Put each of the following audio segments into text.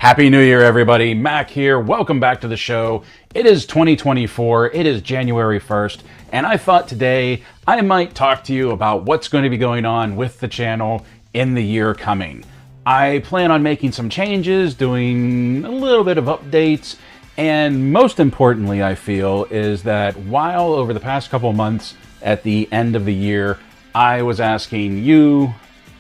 Happy New Year, everybody. Mac here. Welcome back to the show. It is 2024. It is January 1st, and I thought today I might talk to you about what's going to be going on with the channel in the year coming. I plan on making some changes, doing a little bit of updates, and most importantly, I feel, is that while over the past couple months at the end of the year, I was asking you,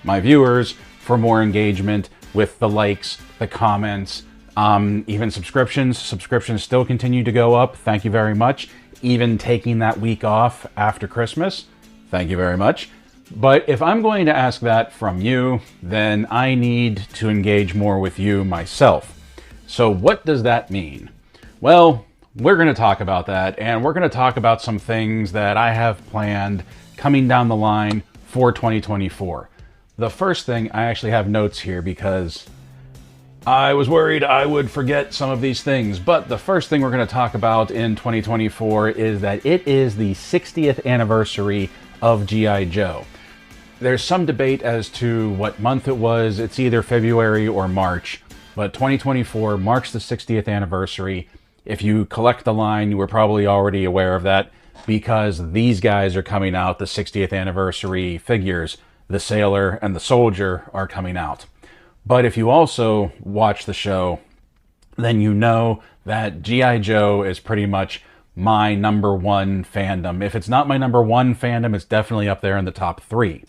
my viewers, for more engagement with the likes, the comments, even subscriptions. Subscriptions still continue to go up. Thank you very much. Even taking that week off after Christmas. Thank you very much. But if I'm going to ask that from you, then I need to engage more with you myself. So what does that mean? Well, we're going to talk about that, and we're going to talk about some things that I have planned coming down the line for 2024. The first thing, I actually have notes here because I was worried I would forget some of these things, but the first thing we're going to talk about in 2024 is that it is the 60th anniversary of G.I. Joe. There's some debate as to what month it was. It's either February or March, but 2024 marks the 60th anniversary. If you collect the line, you were probably already aware of that because these guys are coming out, the 60th anniversary figures. The Sailor and the Soldier are coming out. But if you also watch the show, then you know that G.I. Joe is pretty much my number one fandom. If it's not my number one fandom, it's definitely up there in the top 3.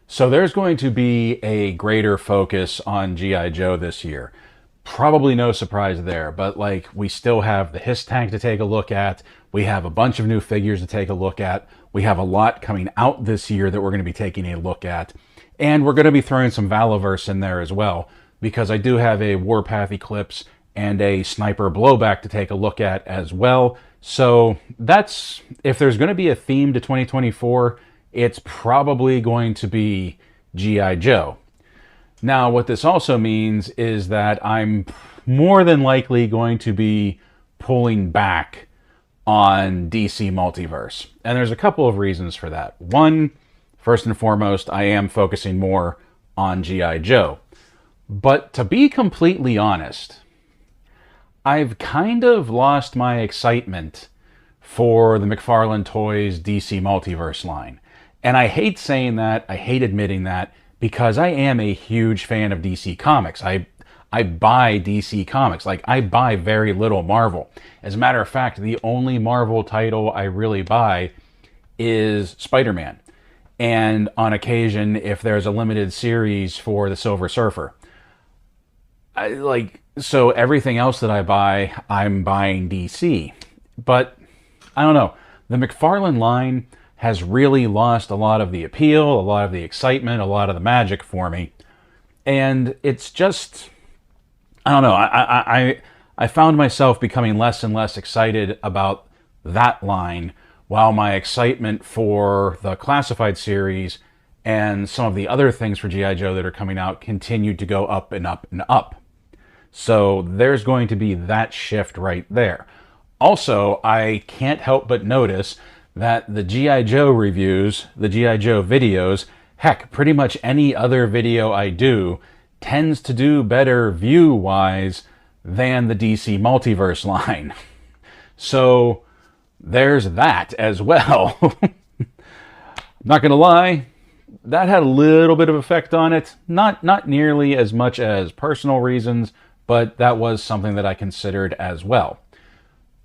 So there's going to be a greater focus on G.I. Joe this year. Probably no surprise there, but like we still have the Hiss Tank to take a look at. We have a bunch of new figures to take a look at. We have a lot coming out this year that we're going to be taking a look at. And we're going to be throwing some Valiverse in there as well, because I do have a Warpath Eclipse and a Sniper Blowback to take a look at as well. So that's, if there's going to be a theme to 2024, it's probably going to be G.I. Joe. Now, what this also means is that I'm more than likely going to be pulling back on DC Multiverse. And there's a couple of reasons for that. One, first and foremost, I am focusing more on G.I. Joe. But to be completely honest, I've kind of lost my excitement for the McFarlane Toys DC Multiverse line. And I hate saying that, I hate admitting that, because I am a huge fan of DC Comics. I buy DC Comics. Like, I buy very little Marvel. As a matter of fact, the only Marvel title I really buy is Spider-Man. And on occasion, if there's a limited series for the Silver Surfer. So everything else that I buy, I'm buying DC. But, I don't know. The McFarlane line has really lost a lot of the appeal, a lot of the excitement, a lot of the magic for me. And it's just, I don't know, I found myself becoming less and less excited about that line, while my excitement for the Classified series and some of the other things for G.I. Joe that are coming out continued to go up and up and up. So there's going to be that shift right there. Also, I can't help but notice that the G.I. Joe reviews, the G.I. Joe videos, heck, pretty much any other video I do tends to do better view-wise than the DC Multiverse line. So there's that as well. I'm not gonna lie, that had a little bit of effect on it. Not nearly as much as personal reasons, but that was something that I considered as well.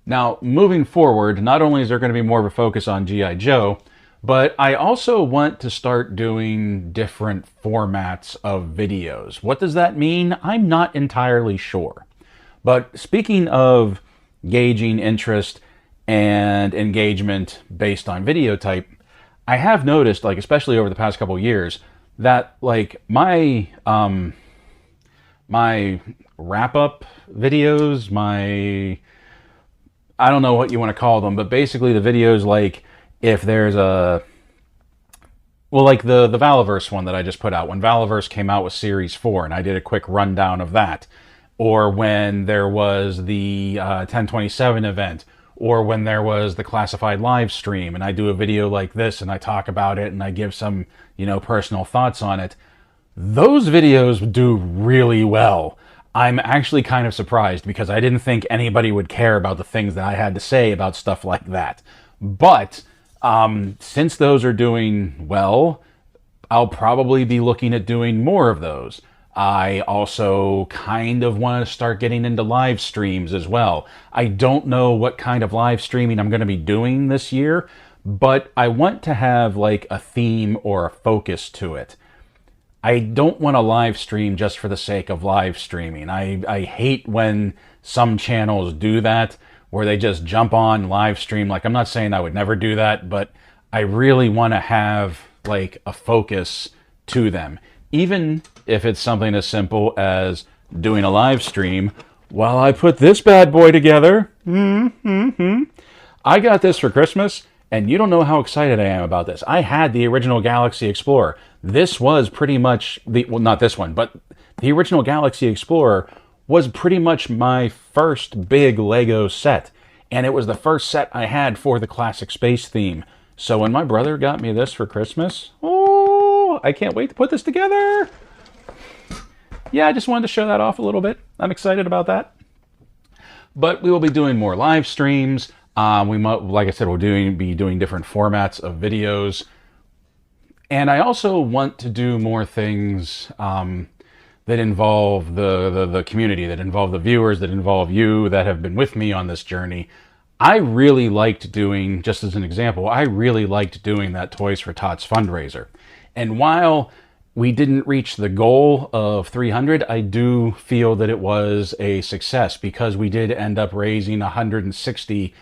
Now, moving forward, not only is there going to be more of a focus on G.I. Joe, but I also want to start doing different formats of videos. What does that mean? I'm not entirely sure. But speaking of gauging interest and engagement based on video type, I have noticed, like especially over the past couple of years, that like my wrap-up videos, I don't know what you want to call them, but basically the videos, like if there's a, well, like the Valiverse one that I just put out, when Valiverse came out with Series 4, and I did a quick rundown of that, or when there was the 1027 event, or when there was the Classified live stream, and I do a video like this, and I talk about it, and I give some, personal thoughts on it. Those videos do really well. I'm actually kind of surprised because I didn't think anybody would care about the things that I had to say about stuff like that. But since those are doing well, I'll probably be looking at doing more of those. I also kind of want to start getting into live streams as well. I don't know what kind of live streaming I'm going to be doing this year, but I want to have like a theme or a focus to it. I don't want to live stream just for the sake of live streaming. I hate when some channels do that, where they just jump on live stream. Like, I'm not saying I would never do that, but I really want to have like a focus to them. Even if it's something as simple as doing a live stream while I put this bad boy together. I got this for Christmas, and you don't know how excited I am about this. I had the original Galaxy Explorer. This was pretty much well, not this one, but the original Galaxy Explorer was pretty much my first big Lego set. And it was the first set I had for the classic space theme. So when my brother got me this for Christmas, oh, I can't wait to put this together. Yeah, I just wanted to show that off a little bit. I'm excited about that. But we will be doing more live streams. We might, like I said, we'll be doing different formats of videos. And I also want to do more things that involve the community, that involve the viewers, that involve you that have been with me on this journey. I really liked doing, just as an example, I really liked doing that Toys for Tots fundraiser. And while we didn't reach the goal of 300, I do feel that it was a success because we did end up raising roughly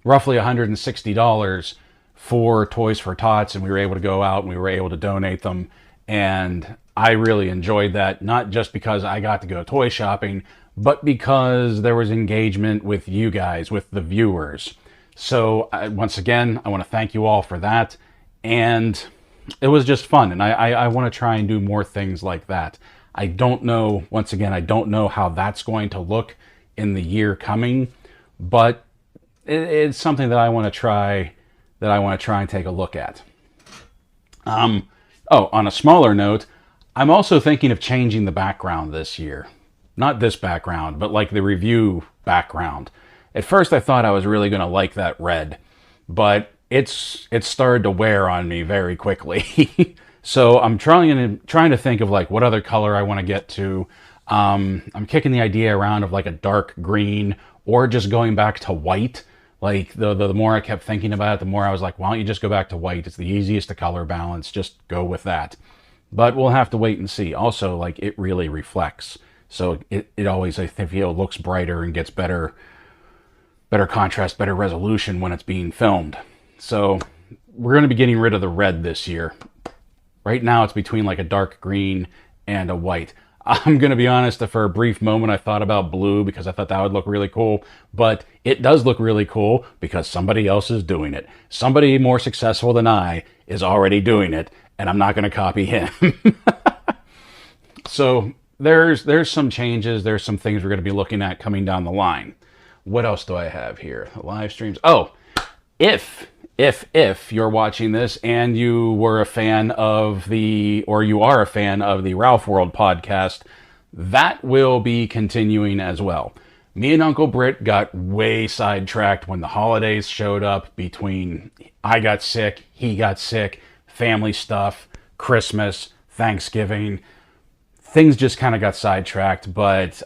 $160 for Toys for Tots, and we were able to go out and we were able to donate them. And I really enjoyed that, not just because I got to go toy shopping, but because there was engagement with you guys, with the viewers. So once again, I want to thank you all for that. And it was just fun. And I want to try and do more things like that. I don't know, once again, I don't know how that's going to look in the year coming, but it's something that I want to try, and take a look at. Oh, on a smaller note, I'm also thinking of changing the background this year. Not this background, but like the review background. At first I thought I was really going to like that red, but it's started to wear on me very quickly. So I'm trying to think of like what other color I want to get to. I'm kicking the idea around of like a dark green or just going back to white. Like the more I kept thinking about it, the more I was like, why don't you just go back to white? It's the easiest to color balance. Just go with that. But we'll have to wait and see. Also, like, it really reflects. So it always, I feel, looks brighter and gets better contrast, better resolution when it's being filmed. So we're going to be getting rid of the red this year. Right now it's between like a dark green and a white. I'm going to be honest, for a brief moment I thought about blue because I thought that would look really cool. But it does look really cool because somebody else is doing it. Somebody more successful than I is already doing it, and I'm not going to copy him. So there's some changes. There's some things we're going to be looking at coming down the line. What else do I have here? Live streams. Oh, if you're watching this and you were a fan of you are a fan of the Ralph World podcast, that will be continuing as well. Me and Uncle Britt got way sidetracked when the holidays showed up between I got sick, he got sick, family stuff, Christmas, Thanksgiving. Things just kind of got sidetracked, but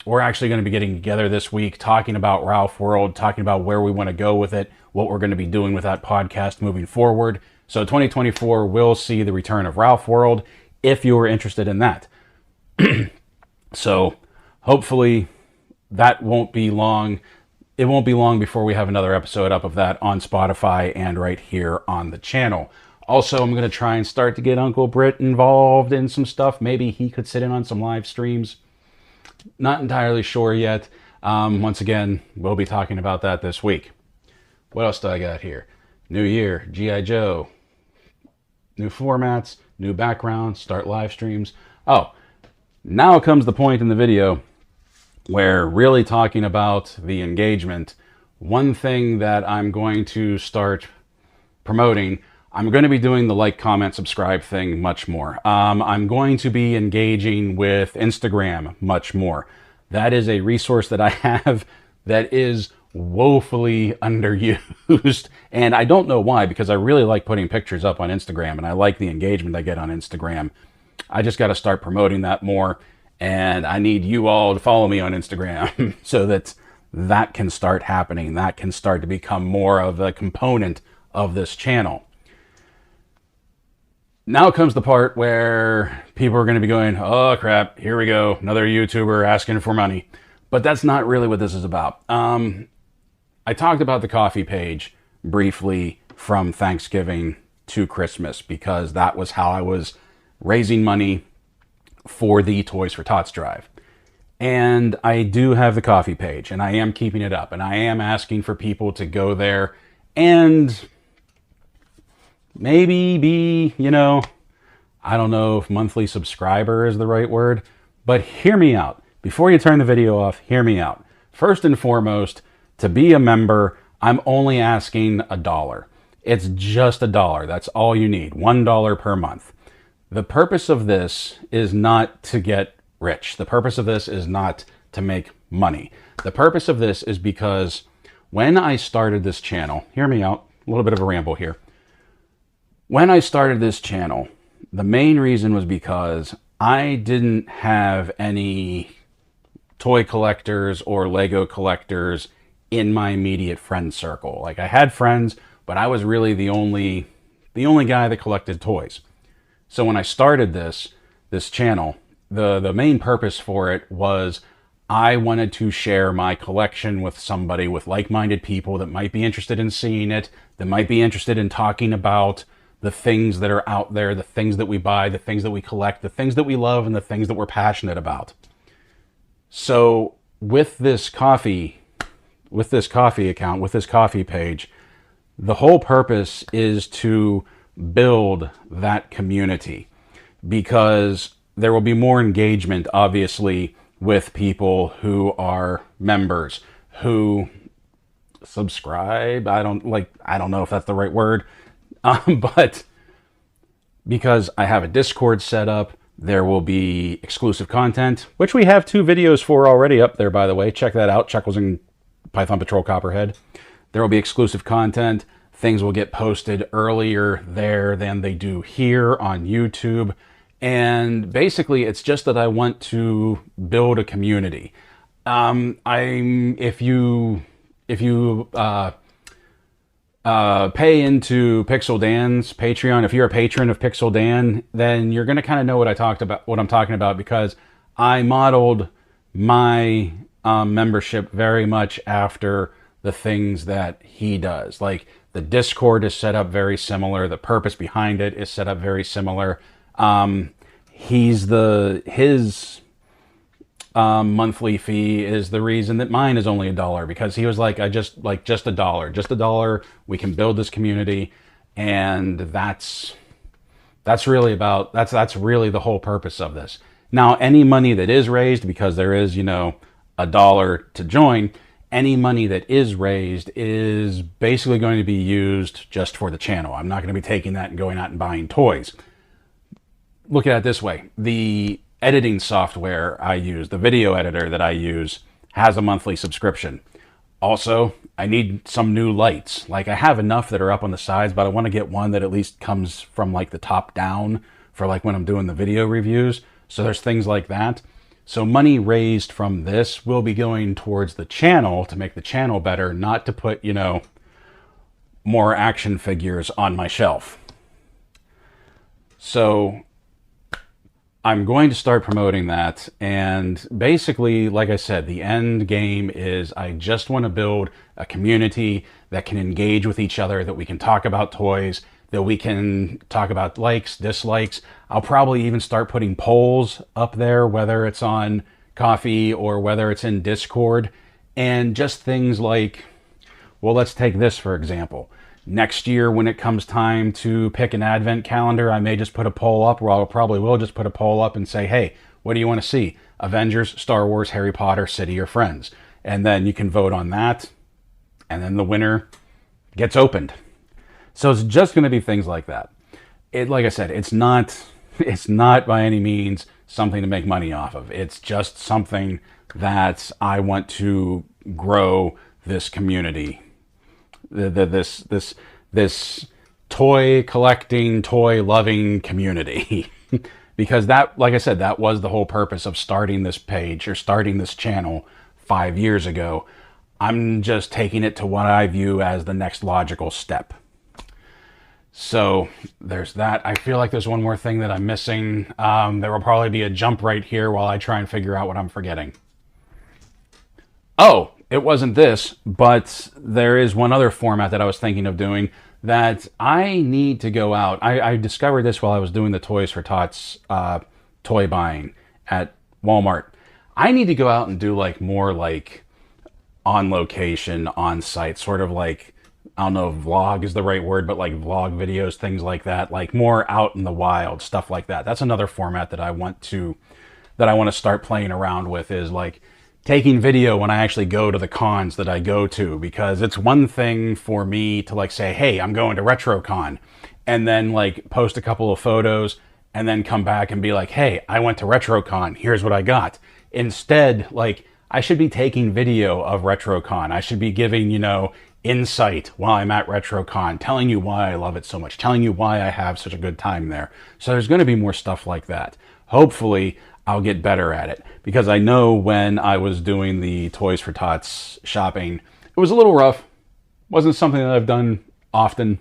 we're actually going to be getting together this week, talking about Ralph World, talking about where we want to go with it, what we're going to be doing with that podcast moving forward. So 2024 will see the return of Ralph World, if you are interested in that. So hopefully that won't be long. It won't be long before we have another episode up of that on Spotify and right here on the channel. Also, I'm going to try and start to get Uncle Britt involved in some stuff. Maybe he could sit in on some live streams. Not entirely sure yet. Once again, we'll be talking about that this week. What else do I got here? New year, G.I. Joe. New formats, new background, start live streams. Oh, now comes the point in the video where really talking about the engagement. One thing that I'm going to start promoting, I'm going to be doing the like, comment, subscribe thing much more. I'm going to be engaging with Instagram much more. That is a resource that I have that is woefully underused. And I don't know why, because I really like putting pictures up on Instagram and I like the engagement I get on Instagram. I just got to start promoting that more. And I need you all to follow me on Instagram so that that can start happening. That can start to become more of a component of this channel. Now comes the part where people are going to be going, oh crap, here we go, another YouTuber asking for money. But that's not really what this is about. I talked about the coffee page briefly from Thanksgiving to Christmas because that was how I was raising money for the Toys for Tots drive. And I do have the coffee page and I am keeping it up and I am asking for people to go there and maybe be, I don't know if monthly subscriber is the right word, but hear me out. Before you turn the video off, hear me out. First and foremost, to be a member, I'm only asking $1. It's just $1. That's all you need. $1 per month. The purpose of this is not to get rich. The purpose of this is not to make money. The purpose of this is because when I started this channel, hear me out, a little bit of a ramble here. When I started this channel, the main reason was because I didn't have any toy collectors or Lego collectors in my immediate friend circle. Like I had friends, but I was really the only guy that collected toys. So when I started this channel, the main purpose for it was I wanted to share my collection with somebody, with like-minded people that might be interested in seeing it, that might be interested in talking about the things that are out there, the things that we buy, the things that we collect, the things that we love, and the things that we're passionate about. So with this coffee account, with this coffee page, the whole purpose is to build that community because there will be more engagement, obviously, with people who are members, who subscribe. I don't know if that's the right word. But because I have a Discord set up, there will be exclusive content, which we have 2 videos for already up there, by the way. Check that out. Chuckles and Python Patrol Copperhead. There will be exclusive content. Things will get posted earlier there than they do here on YouTube. And basically, it's just that I want to build a community. If you pay into Pixel Dan's Patreon, if you're a patron of Pixel Dan, then you're going to kind of know what I'm talking about because I modeled my membership very much after the things that he does. Like the Discord is set up very similar. The purpose behind it is set up very similar. His monthly fee is the reason that mine is only $1 because he was like, just $1, we can build this community. And that's really the whole purpose of this. Now, any money that is raised, because there is, $1 to join, any money that is raised is basically going to be used just for the channel. I'm not going to be taking that and going out and buying toys. Look at it this way. The editing software I use, the video editor that I use, has a monthly subscription. Also, I need some new lights. Like I have enough that are up on the sides, but I want to get one that at least comes from like the top down for like when I'm doing the video reviews. So there's things like that. So money raised from this will be going towards the channel to make the channel better, not to put, more action figures on my shelf. So I'm going to start promoting that. And basically, like I said, the end game is I just want to build a community that can engage with each other, that we can talk about toys, that we can talk about likes, dislikes. I'll probably even start putting polls up there, whether it's on Coffee or whether it's in Discord. And just things like, well, let's take this for example. Next year, when it comes time to pick an advent calendar, I may just put a poll up, or I probably will just put a poll up and say, hey, what do you want to see? Avengers, Star Wars, Harry Potter, City, or Friends? And then you can vote on that, and then the winner gets opened. So it's just going to be things like that. Like I said, it's not by any means something to make money off of. It's just something that I want to grow this community, this toy collecting, toy loving community. Because that, like I said, that was the whole purpose of starting this page or starting this channel 5 years ago. I'm just taking it to what I view as the next logical step. So there's that. I feel like there's one more thing that I'm missing. There will probably be a jump right here while I try and figure out what I'm forgetting. Oh, it wasn't this, but there is one other format that I was thinking of doing that I need to go out. I discovered this while I was doing the Toys for Tots toy buying at Walmart. I need to go out and do like more like on location, on site, sort of like, I don't know if vlog is the right word, but like vlog videos, things like that, like more out in the wild, stuff like that. That's another format that I want to start playing around with, is like taking video when I actually go to the cons that I go to, because it's one thing for me to like say, hey, I'm going to RetroCon, and then like post a couple of photos and then come back and be like, hey, I went to RetroCon, here's what I got. Instead, like, I should be taking video of RetroCon. I should be giving, insight while I'm at RetroCon, telling you why I love it so much, telling you why I have such a good time there. So there's going to be more stuff like that. Hopefully, I'll get better at it, because I know when I was doing the Toys for Tots shopping, it was a little rough. Wasn't something that I've done often,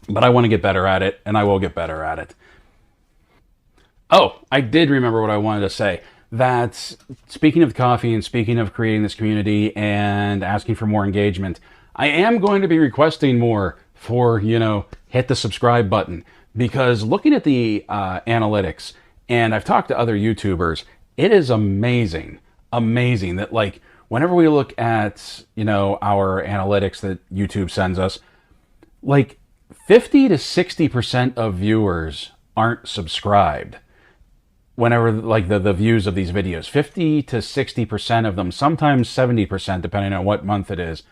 but I want to get better at it, and I will get better at it. Oh, I did remember what I wanted to say. That speaking of coffee and speaking of creating this community and asking for more engagement, I am going to be requesting more for, hit the subscribe button, because looking at the analytics, and I've talked to other YouTubers, it is amazing that like whenever we look at, our analytics that YouTube sends us, like 50 to 60% of viewers aren't subscribed. Whenever like the views of these videos, 50 to 60% of them, sometimes 70%, depending on what month it is,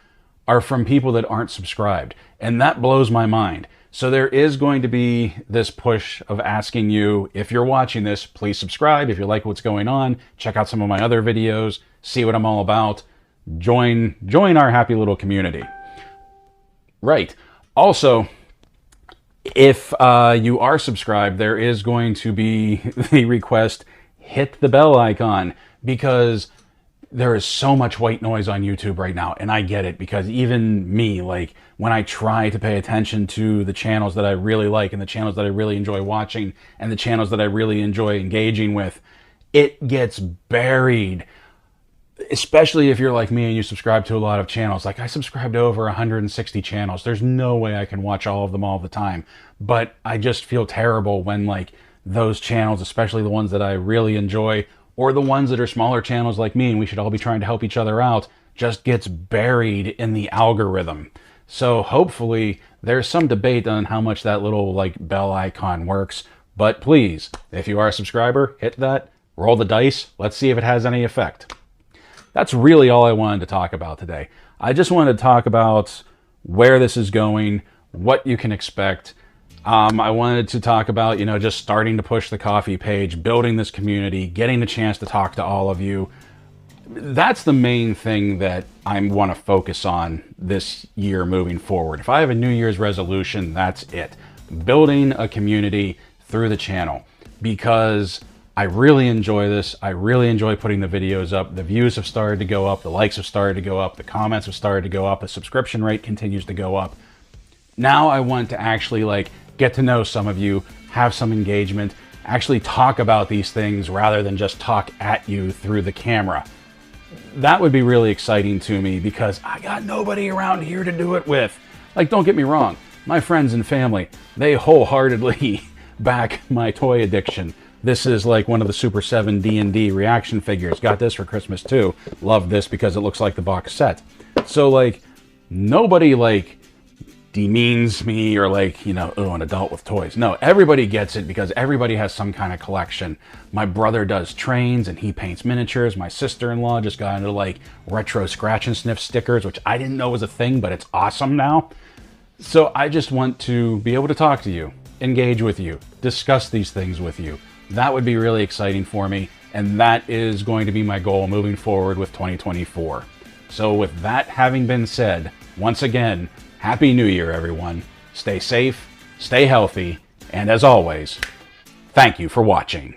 are from people that aren't subscribed. And that blows my mind. So there is going to be this push of asking you, if you're watching this, please subscribe. If you like what's going on, check out some of my other videos, see what I'm all about. Join our happy little community. Right. Also, if you are subscribed, there is going to be the request, hit the bell icon, because there is so much white noise on YouTube right now. And I get it, because even me, like when I try to pay attention to the channels that I really like and the channels that I really enjoy watching and the channels that I really enjoy engaging with, it gets buried. Especially if you're like me and you subscribe to a lot of channels. Like I subscribe to over 160 channels. There's no way I can watch all of them all the time. But I just feel terrible when like those channels, especially the ones that I really enjoy, or the ones that are smaller channels like me, and we should all be trying to help each other out, just gets buried in the algorithm. So hopefully there's some debate on how much that little like bell icon works. But please, if you are a subscriber, hit that, roll the dice, let's see if it has any effect. That's really all I wanted to talk about today. I just wanted to talk about where this is going, what you can expect. I wanted to talk about, just starting to push the coffee page, building this community, getting the chance to talk to all of you. That's the main thing that I want to focus on this year moving forward. If I have a New Year's resolution, that's it. Building a community through the channel, because I really enjoy this. I really enjoy putting the videos up. The views have started to go up. The likes have started to go up. The comments have started to go up. The subscription rate continues to go up. Now I want to actually like get to know some of you, have some engagement, actually talk about these things rather than just talk at you through the camera. That would be really exciting to me, because I got nobody around here to do it with. Like, don't get me wrong. My friends and family, they wholeheartedly back my toy addiction. This is like one of the Super 7 D&D reaction figures. Got this for Christmas too. Love this because it looks like the box set. So like, nobody like demeans me or like, oh, an adult with toys. No, everybody gets it because everybody has some kind of collection. My brother does trains and he paints miniatures. My sister-in-law just got into like retro scratch and sniff stickers, which I didn't know was a thing, but it's awesome now. So I just want to be able to talk to you, engage with you, discuss these things with you. That would be really exciting for me, and that is going to be my goal moving forward with 2024. So with that having been said, once again, Happy New Year, everyone. Stay safe, stay healthy, and as always, thank you for watching.